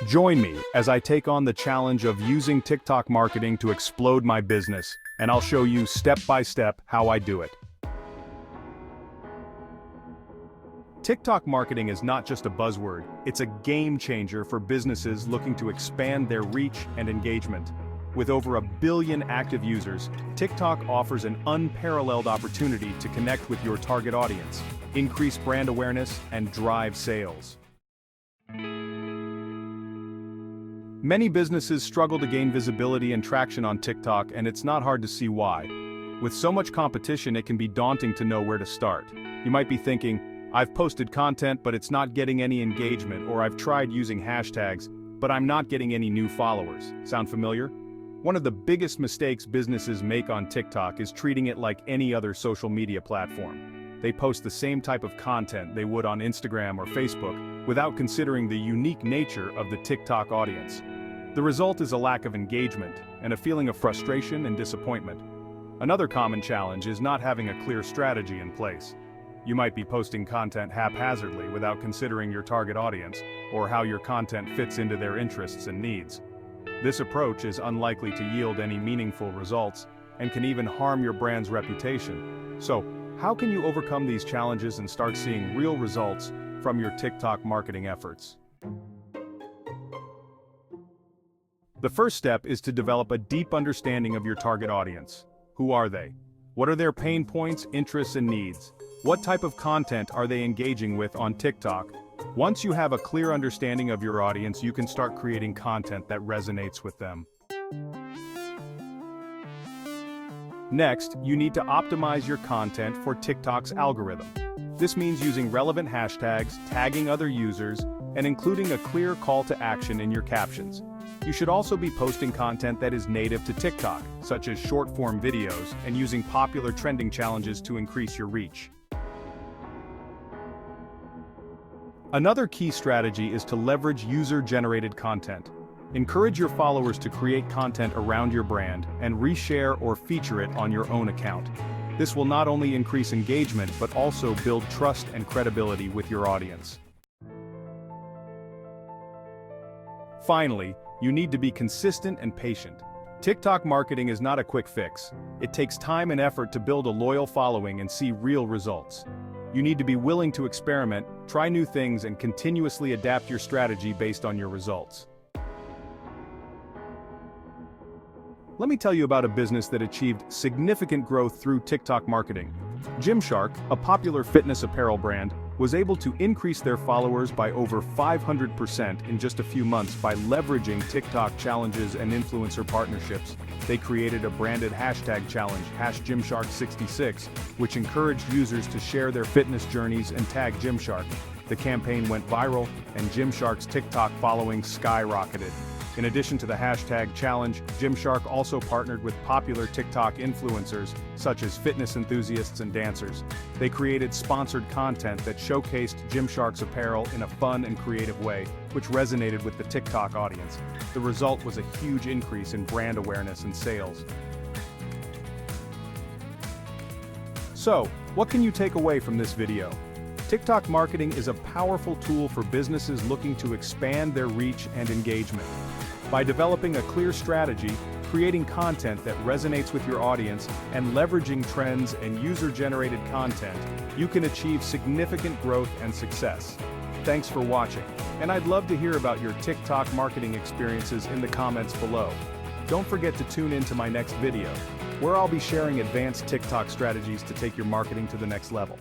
Join me as I take on the challenge of using TikTok marketing to explode my business, and I'll show you step by step how I do it. TikTok marketing is not just a buzzword, it's a game changer for businesses looking to expand their reach and engagement. With over 1 billion active users, TikTok offers an unparalleled opportunity to connect with your target audience, increase brand awareness, and drive sales. Many businesses struggle to gain visibility and traction on TikTok, and it's not hard to see why. With so much competition, it can be daunting to know where to start. You might be thinking, I've posted content but it's not getting any engagement, or I've tried using hashtags, but I'm not getting any new followers. Sound familiar? One of the biggest mistakes businesses make on TikTok is treating it like any other social media platform. They post the same type of content they would on Instagram or Facebook without considering the unique nature of the TikTok audience. The result is a lack of engagement and a feeling of frustration and disappointment. Another common challenge is not having a clear strategy in place. You might be posting content haphazardly without considering your target audience or how your content fits into their interests and needs. This approach is unlikely to yield any meaningful results and can even harm your brand's reputation. So, how can you overcome these challenges and start seeing real results from your TikTok marketing efforts? The first step is to develop a deep understanding of your target audience. Who are they? What are their pain points, interests, and needs? What type of content are they engaging with on TikTok? Once you have a clear understanding of your audience, you can start creating content that resonates with them. Next, you need to optimize your content for TikTok's algorithm. This means using relevant hashtags, tagging other users, and including a clear call to action in your captions. You should also be posting content that is native to TikTok, such as short-form videos, and using popular trending challenges to increase your reach. Another key strategy is to leverage user-generated content. Encourage your followers to create content around your brand and reshare or feature it on your own account. This will not only increase engagement but also build trust and credibility with your audience. Finally, you need to be consistent and patient. TikTok marketing is not a quick fix. It takes time and effort to build a loyal following and see real results. You need to be willing to experiment, try new things, and continuously adapt your strategy based on your results. Let me tell you about a business that achieved significant growth through TikTok marketing. Gymshark, a popular fitness apparel brand, was able to increase their followers by over 500% in just a few months by leveraging TikTok challenges and influencer partnerships. They created a branded hashtag challenge, #Gymshark66, which encouraged users to share their fitness journeys and tag Gymshark. The campaign went viral, and Gymshark's TikTok following skyrocketed. In addition to the hashtag challenge, Gymshark also partnered with popular TikTok influencers, such as fitness enthusiasts and dancers. They created sponsored content that showcased Gymshark's apparel in a fun and creative way, which resonated with the TikTok audience. The result was a huge increase in brand awareness and sales. So, what can you take away from this video? TikTok marketing is a powerful tool for businesses looking to expand their reach and engagement. By developing a clear strategy, creating content that resonates with your audience, and leveraging trends and user-generated content, you can achieve significant growth and success. Thanks for watching, and I'd love to hear about your TikTok marketing experiences in the comments below. Don't forget to tune in to my next video, where I'll be sharing advanced TikTok strategies to take your marketing to the next level.